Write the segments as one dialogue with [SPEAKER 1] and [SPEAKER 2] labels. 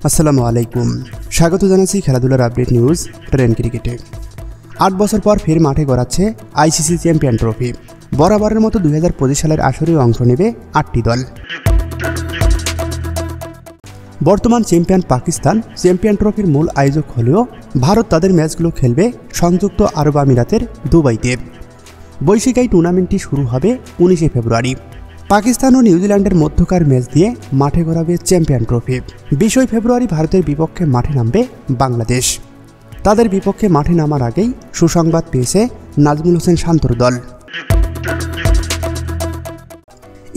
[SPEAKER 1] আসসালামু আলাইকুম। স্বাগত জানাচ্ছি খেলাধুলার আপডেট নিউজ ট্রেন ক্রিকেটে। 8 বছর পর ফের মাঠে গড়াচ্ছে আইসিসি চ্যাম্পিয়ন ট্রফি। বরাবরের মতো 2025 সালের আসরেও অংশ নেবে 8টি দল। বর্তমান চ্যাম্পিয়ন পাকিস্তান চ্যাম্পিয়ন ট্রফির মূল আয়োজক হলেও ভারত তাদের ম্যাচগুলো খেলবে সংযুক্ত আরব আমিরাতের দুবাইতে। বৈশ্বিক এই টুর্নামেন্টটি শুরু হবে 19 ফেব্রুয়ারি। পাকিস্তান ও নিউজিল্যান্ডের মধ্যকার ম্যাচ দিয়ে মাঠে গড়াবে চ্যাম্পিয়ন ট্রফি। 20 ফেব্রুয়ারি ভারতের বিপক্ষে মাঠে নামবে বাংলাদেশ। তাদের বিপক্ষে মাঠে নামার আগেই সুসংবাদ পেয়েছে নাজমুল হোসেন শান্তর দল।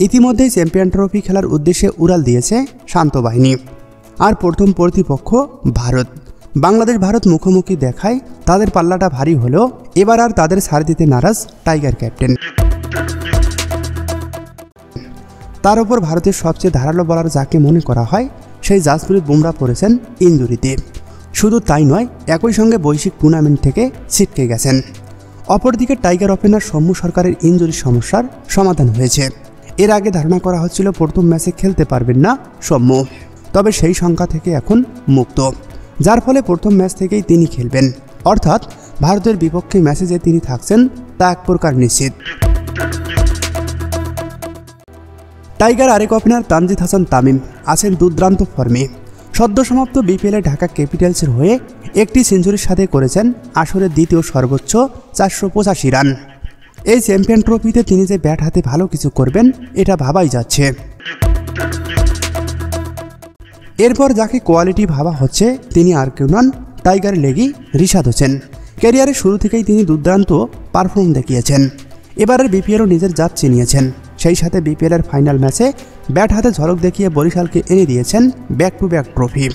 [SPEAKER 1] ইতিমধ্যেই চ্যাম্পিয়ন ট্রফি খেলার উদ্দেশ্যে উড়াল দিয়েছে শান্ত বাহিনী। আর প্রথম প্রতিপক্ষ ভারত। বাংলাদেশ ভারত মুখোমুখি দেখায় তাদের পাল্লাটা ভারী হলেও এবার আর তাদের ছাড় দিতে নারাজ টাইগার ক্যাপ্টেন। তার উপর ভারতের সবচেয়ে ধারালো বলার যাকে মনে করা হয় সেই জাসপ্রীত বুমরা পড়েছেন ইনজুরিতে। শুধু তাই নয়, একই সঙ্গে বৈশ্বিক টুর্নামেন্ট থেকে ছিটকে গেছেন। অপরদিকে টাইগার ওপেনার সৌম্য সরকারের ইনজুরির সমস্যার সমাধান হয়েছে। এর আগে ধারণা করা হচ্ছিল প্রথম ম্যাচে খেলতে পারবেন না সৌম্য, তবে সেই সংখ্যা থেকে এখন মুক্ত, যার ফলে প্রথম ম্যাচ থেকেই তিনি খেলবেন। অর্থাৎ ভারতের বিপক্ষে ম্যাচে যে তিনি থাকছেন তা এক প্রকার নিশ্চিত। টাইগার আরেক ওপেনার তানজিদ হাসান তামিম আছেন দুর্দান্ত ফর্মে। সদ্য সমাপ্ত বিপিএলে ঢাকা ক্যাপিটালসের হয়ে একটি সেঞ্চুরির সাথে করেছেন আসরের দ্বিতীয় সর্বোচ্চ 485 রান। এই চ্যাম্পিয়ন ট্রফিতে তিনি যে ব্যাট হাতে ভালো কিছু করবেন এটা ভাবাই যাচ্ছে। এরপর যাকে কোয়ালিটি ভাবা হচ্ছে তিনি আর কেউ নন, টাইগার লেগি রিশাদ হোসেন। ক্যারিয়ারের শুরু থেকেই তিনি দুর্দান্ত পারফর্ম দেখিয়েছেন। এবারের বিপিএলও নিজের জাত চিনিয়েছেন। সেই সাথে বিপিএলের ফাইনাল ম্যাচে ব্যাট হাতে ঝলক দেখিয়ে বরিশালকে এনে দিয়েছেন ব্যাক টু ব্যাক ট্রফি।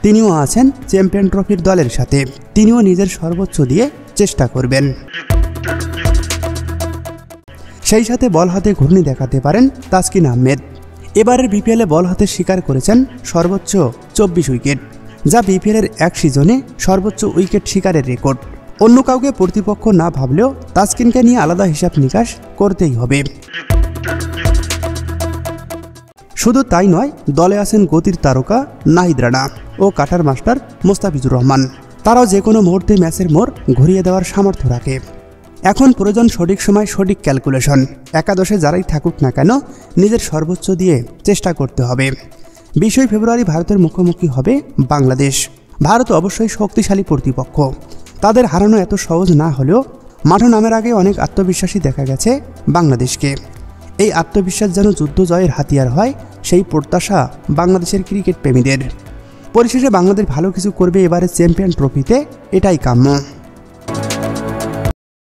[SPEAKER 1] তিনিও আছেন চ্যাম্পিয়ন ট্রফির দলের সাথে। তিনিও নিজের সর্বোচ্চ দিয়ে চেষ্টা করবেন। সেই সাথে বল হাতে ঘূর্ণি দেখাতে পারেন তাসকিন আহমেদ। এবারের বিপিএলে বল হাতে শিকার করেছেন সর্বোচ্চ 24 উইকেট, যা বিপিএলের এক সিজনে সর্বোচ্চ উইকেট শিকারের রেকর্ড। অন্য কাউকে প্রতিপক্ষ না ভাবলেও তাসকিনকে নিয়ে আলাদা হিসাব নিকাশ করতেই হবে। শুধু তাই নয়, দলে আছেন গতির তারকা নাহিদ রানা ও কাটার মাস্টার মোস্তাফিজুর রহমান। তারাও যে কোনো মুহূর্তে ম্যাচের মোড় ঘুরিয়ে দেওয়ার সামর্থ্য রাখে। এখন প্রয়োজন সঠিক সময় সঠিক ক্যালকুলেশন। একাদশে যারাই থাকুক না কেন নিজের সর্বোচ্চ দিয়ে চেষ্টা করতে হবে। 20 ফেব্রুয়ারি ভারতের মুখোমুখি হবে বাংলাদেশ। ভারত অবশ্যই শক্তিশালী প্রতিপক্ষ। তাদের হারানো এত সহজ না হলেও মাঠে নামের আগে অনেক আত্মবিশ্বাসী দেখা গেছে বাংলাদেশকে। এই আত্মবিশ্বাস যেন যুদ্ধ জয়ের হাতিয়ার হয়, সেই প্রত্যাশা বাংলাদেশের ক্রিকেট প্রেমীদের। পরিশেষে বাংলাদেশ ভালো কিছু করবে এবারে চ্যাম্পিয়ন ট্রফিতে, এটাই কাম্য।